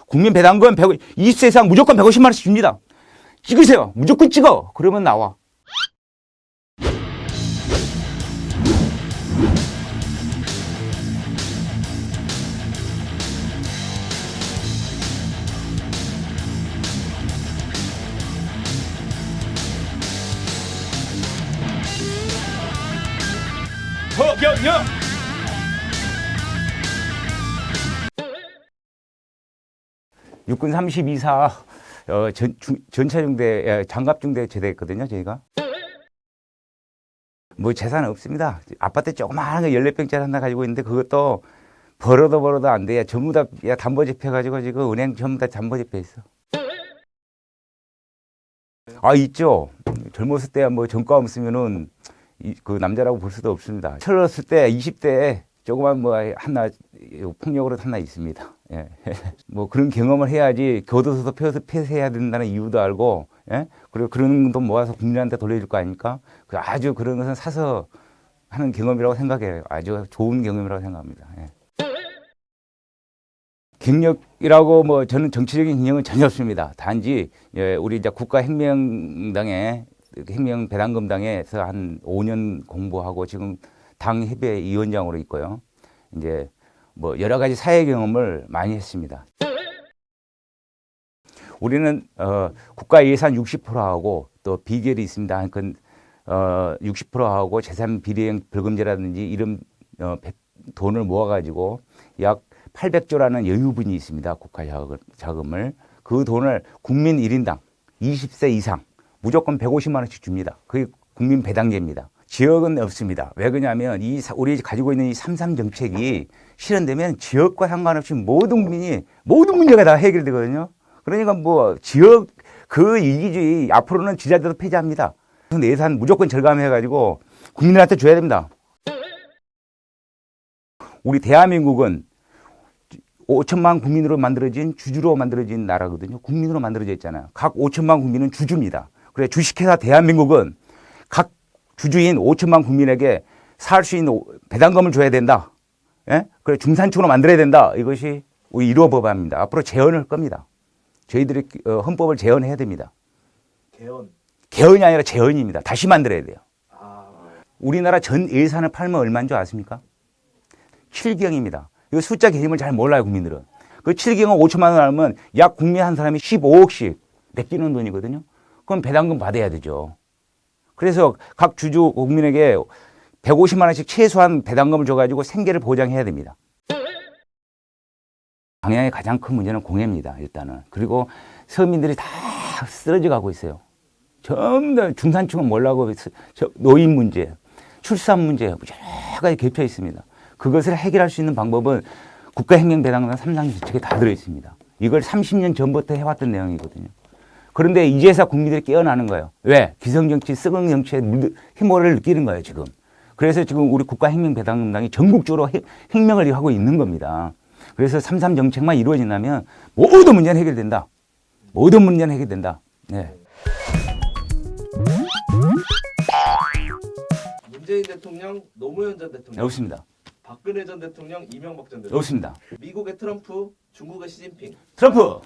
국민 배당금 20세 이상 무조건 150만 원씩 줍니다. 찍으세요. 무조건 찍어. 그러면 나와. 허경영! 육군 32사 전차중대 장갑중대 제대했거든요, 저희가. 뭐 재산 없습니다. 아파트 조그마한 거 14평짜리 하나 가지고 있는데 그것도 벌어도 안 돼. 전부 다 담보집해가지고 지금 은행 전부 다 담보집해 있어. 아, 있죠. 젊었을 때 뭐 전과 없으면은 그 남자라고 볼 수도 없습니다. 철었을 때 20대에 조그만 뭐 하나 폭력으로 하나 있습니다. 예. 뭐 그런 경험을 해야지 교도소도 폐쇄해야 된다는 이유도 알고, 예? 그리고 그런 돈 모아서 국민한테 돌려줄 거 아닙니까? 아주 그런 것은 사서 하는 경험이라고 생각해요. 아주 좋은 경험이라고 생각합니다. 예. 경력이라고 뭐 저는 정치적인 경력은 전혀 없습니다. 단지 우리 이제 국가혁명당에 혁명배당금당에서 한 5년 공부하고 지금 당 협의 위원장으로 있고요. 이제 뭐 여러 가지 사회 경험을 많이 했습니다. 우리는 국가 예산 60%하고 또 비결이 있습니다. 그 60%하고 재산 비례형 벌금제라든지 이런 돈을 모아가지고 약 800조라는 여유분이 있습니다. 국가 자금을. 그 돈을 국민 1인당 20세 이상 무조건 150만 원씩 줍니다. 그게 국민 배당제입니다. 지역은 없습니다. 왜 그러냐면 우리 가지고 있는 이 3.3 정책이 실현되면 지역과 상관없이 모든 국민이 모든 문제가 다 해결되거든요. 그러니까 뭐 지역 그 이기주의 앞으로는 지자체도 폐지합니다. 예산 무조건 절감해가지고 국민한테 줘야 됩니다. 우리 대한민국은 5천만 국민으로 만들어진 주주로 만들어진 나라거든요. 국민으로 만들어져 있잖아요. 각 5천만 국민은 주주입니다. 그래 주식회사 대한민국은 각 주주인 5천만 국민에게 살 수 있는 배당금을 줘야 된다. 예? 그래 중산층으로 만들어야 된다. 이것이 우리 1호 법안입니다. 앞으로 재헌을 할 겁니다. 저희들이 헌법을 재헌해야 됩니다. 개헌이 아니라 재헌입니다. 다시 만들어야 돼요. 우리나라 전 예산을 팔면 얼마인 줄 아십니까? 7경입니다. 이 숫자 개념을 잘 몰라요, 국민들은. 그 7경은 5천만 원 하면 약 국민 한 사람이 15억씩 맡기는 돈이거든요. 그럼 배당금 받아야 되죠. 그래서 각 주주 국민에게 150만 원씩 최소한 배당금을 줘가지고 생계를 보장해야 됩니다. 방향의 가장 큰 문제는 공해입니다, 일단은. 그리고 서민들이 다 쓰러져 가고 있어요. 전부 다 중산층은 몰라고 노인 문제, 출산 문제, 여러 가지 겹쳐 있습니다. 그것을 해결할 수 있는 방법은 국가혁명배당금 3.3 정책에 다 들어있습니다. 이걸 30년 전부터 해왔던 내용이거든요. 그런데 이제서 국민들이 깨어나는 거예요. 왜? 기성정치, 썩은 정치에 힘을 느끼는 거예요, 지금. 그래서 지금 우리 국가혁명배당금당이 전국적으로 혁명을 하고 있는 겁니다. 그래서 3.3 정책만 이루어진다면 모든 문제는 해결된다. 모든 문제는 해결된다. 네. 문재인 대통령, 노무현 전 대통령. 없습니다. 박근혜 전 대통령, 이명박 전 대통령. 없습니다. 미국의 트럼프, 중국의 시진핑. 트럼프!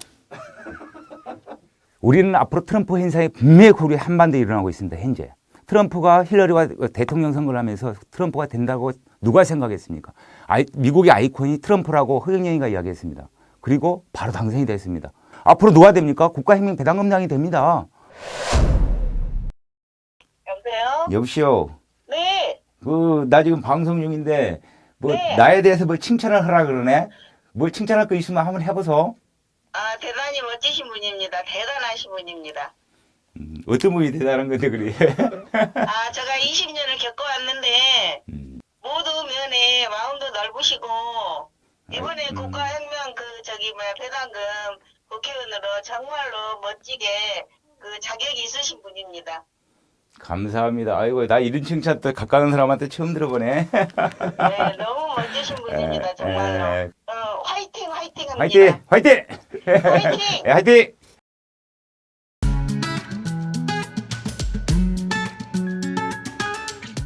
우리는 앞으로 트럼프 현상이 분명히 우리 한반도에 일어나고 있습니다. 현재. 트럼프가 힐러리와 대통령 선거를 하면서 트럼프가 된다고 누가 생각했습니까? 미국의 아이콘이 트럼프라고 허경영이가 이야기했습니다. 그리고 바로 당선이 됐습니다. 앞으로 누가 됩니까? 국가혁명배당금당이 됩니다. 여보세요? 여보시오. 네. 나 지금 방송 중인데 네. 나에 대해서 뭘 칭찬을 하라 그러네? 뭘 칭찬할 거 있으면 한번 해보소. 아, 대단히 멋지신 분입니다. 대단하신 분입니다. 어떤 분이 대단한 건데 그래? 아, 제가 20년을 겪어왔는데 모두 면에 마음도 넓으시고 이번에 국가혁명 배당금 국회의원으로 정말로 멋지게 그 자격이 있으신 분입니다. 감사합니다. 아이고 나 이런 칭찬 또 가까운 사람한테 처음 들어보네. 네, 너무 멋지신 분입니다. 정말로. 화이팅 합니다. 화이팅! 화이팅! 화이팅! 네, 화이팅!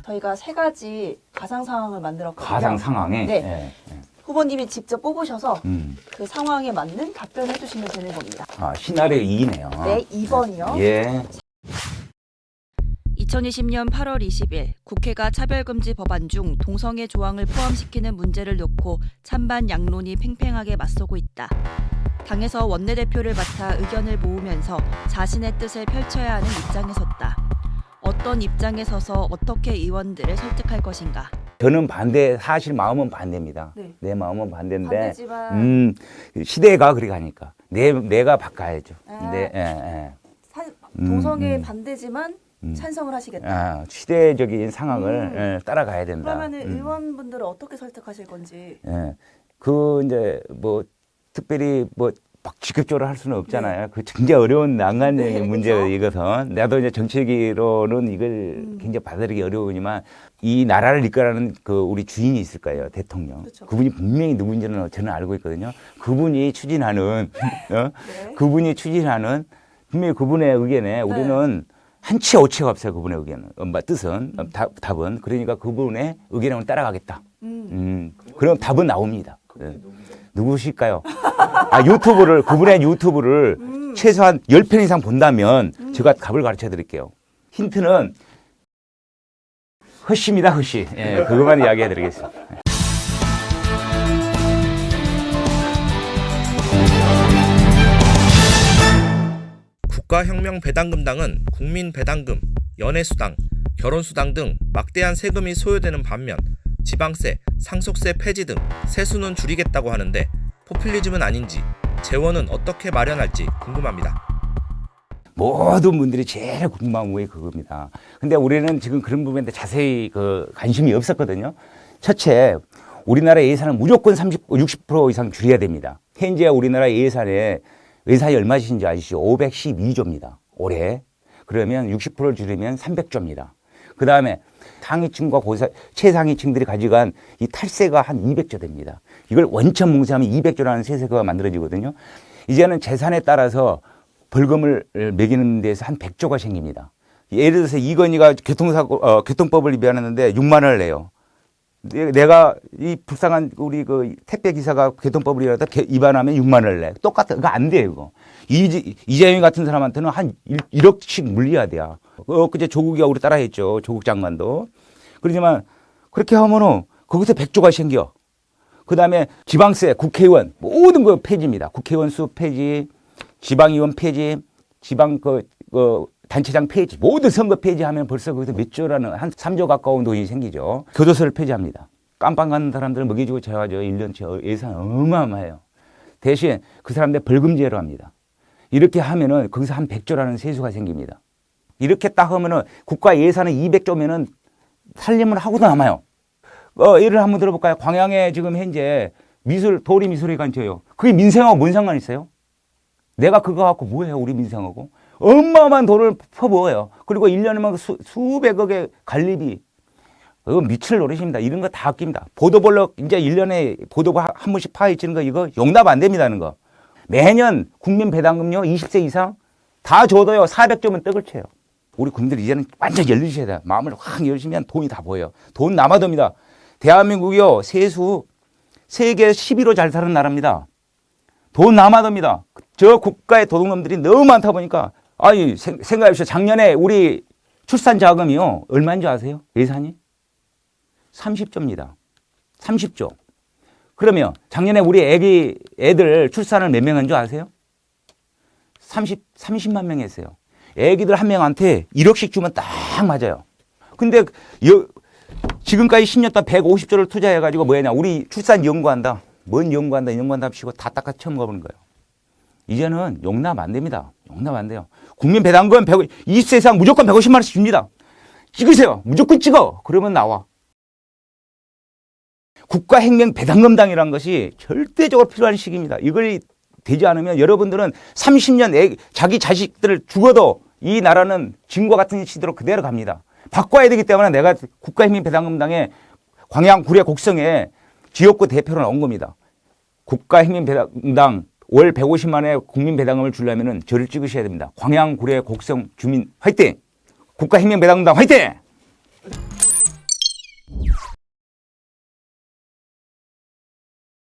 저희가 세 가지 가상 상황을 만들었거든요. 가상 상황에 네. 후보님이 직접 뽑으셔서 음. 그 상황에 맞는 답변을 해주시면 되는 겁니다. 아, 시나리오 2네요. 네, 2번이요. 예. 2020년 8월 20일 국회가 차별금지 법안 중 동성애 조항을 포함시키는 문제를 놓고 찬반 양론이 팽팽하게 맞서고 있다. 당에서 원내대표를 맡아 의견을 모으면서 자신의 뜻을 펼쳐야 하는 입장에 섰다. 어떤 입장에 서서 어떻게 의원들을 설득할 것인가. 저는 반대, 사실 마음은 반대입니다. 네. 내 마음은 반대인데, 반대지만 시대가 그렇게 가니까. 내가 바꿔야죠. 아. 네, 예, 동성애 반대지만 찬성을 하시겠다. 아, 시대적인 상황을 예, 따라가야 된다. 그러면 의원분들을 어떻게 설득하실 건지. 예. 이제 뭐 특별히 뭐 막 직접적으로 할 수는 없잖아요. 그 굉장히 어려운 난관적인 네, 문제가 그렇죠. 이것은. 나도 이제 정치기로는 이걸 굉장히 받아들이기 어려우지만 이 나라를 이끌어가는 그 우리 주인이 있을 거예요. 대통령. 그렇죠. 그분이 분명히 누군지는 저는 알고 있거든요. 그분이 추진하는 네. 그분이 추진하는 분명히 그분의 의견에 우리는 한치 오치가 없어요. 그분의 의견은. 뜻은 답은. 그러니까 그분의 의견을 따라가겠다. 그럼 답은 나옵니다. 네. 누구실까요? 그분의 유튜브를 최소한 10편 이상 본다면 제가 답을 가르쳐 드릴게요. 힌트는 허씨입니다, 허씨. 예, 그것만 이야기해 드리겠습니다. 국가혁명배당금당은 국민배당금, 연애수당, 결혼수당 등 막대한 세금이 소요되는 반면 지방세, 상속세 폐지 등 세수는 줄이겠다고 하는데 포퓰리즘은 아닌지 재원은 어떻게 마련할지 궁금합니다. 모든 분들이 제일 궁금한 게 그겁니다. 근데 우리는 지금 그런 부분에 자세히 관심이 없었거든요. 첫째, 우리나라 예산은 무조건 60% 이상 줄여야 됩니다. 현재 우리나라 예산이 얼마신지 아시죠? 512조입니다. 올해. 그러면 60%를 줄이면 300조입니다. 그 다음에 상위층과 최상위층들이 가져간 이 탈세가 한 200조 됩니다. 이걸 원천 뭉사하면 200조라는 세세가 만들어지거든요. 이제는 재산에 따라서 벌금을 매기는 데서 한 100조가 생깁니다. 예를 들어서 이건희가 교통법을 위반했는데 6만 원을 내요. 내가 이 불쌍한 우리 택배 기사가 교통법을 위반하면 6만 원을 내. 똑같아. 그거 안 돼요, 이거. 이재용 같은 사람한테는 한 1억씩 물려야 돼요. 그제 조국이 우리 따라했죠. 조국 장관도. 그러지만 그렇게 하면은 거기서 100조가 생겨. 그 다음에 지방세, 국회의원 모든 거 폐지입니다. 국회의원 수 폐지, 지방의원 폐지, 지방 단체장 폐지, 모든 선거 폐지하면 벌써 거기서 몇 조라는 한 3조 가까운 돈이 생기죠. 교도소를 폐지합니다. 깜빵 가는 사람들 먹여주고 재워가지고 1년치 예산 어마어마해요. 대신 그 사람들 벌금제로 합니다. 이렇게 하면은 거기서 한 100조라는 세수가 생깁니다. 이렇게 딱 하면은 국가 예산은 200조면은 살림을 하고도 남아요. 예를 한번 들어볼까요? 광양에 지금 현재 도리미술회관처요. 그게 민생하고 뭔 상관 있어요? 내가 그거 갖고 뭐해요, 우리 민생하고? 어마어마한 돈을 퍼부어요. 그리고 1년이면 수백억의 관리비. 이거 미칠 노릇입니다. 이런 거 다 아낍니다. 보도 보러 이제 1년에 보도 한 번씩 파헤치는 거 이거 용납 안 됩니다는 거. 매년 국민 배당금요 20세 이상 다 줘도요 400조면 떡을 쳐요. 우리 국민들 이제는 완전 열리셔야 돼요. 마음을 확 열시면 돈이 다 보여요. 돈 남아돕니다. 대한민국이요 세수 세계 11호 잘 사는 나라입니다. 돈 남아돕니다. 저 국가의 도둑놈들이 너무 많다 보니까 생각해 보시죠. 작년에 우리 출산 자금이요 얼마인 줄 아세요? 예산이 30조입니다. 30조. 그러면 작년에 우리 애들 출산을 몇 명 한 줄 아세요? 30만 명 했어요. 애기들 한 명한테 1억씩 주면 딱 맞아요. 근데 지금까지 10년 동안 150조를 투자해가지고 뭐냐 우리 출산 연구한다. 뭔 연구한다 하시고 다 닦아 처음 가보는 거예요. 이제는 용납 안 됩니다. 용납 안 돼요. 국민 배당금 20세 이상 무조건 150만 원씩 줍니다. 찍으세요. 무조건 찍어. 그러면 나와. 국가혁명 배당금당이라는 것이 절대적으로 필요한 시기입니다. 이걸 되지 않으면 여러분들은 30년 자기 자식들을 죽어도 이 나라는 지금과 같은 시대로 그대로 갑니다. 바꿔야 되기 때문에 내가 국가혁명 배당금당에 광양 구례 곡성에 지역구 대표로 나온 겁니다. 국가혁명 배당당 월 150만 원의 국민 배당금을 주려면 저를 찍으셔야 됩니다. 광양 구례 곡성 주민 화이팅! 국가혁명 배당금당 화이팅!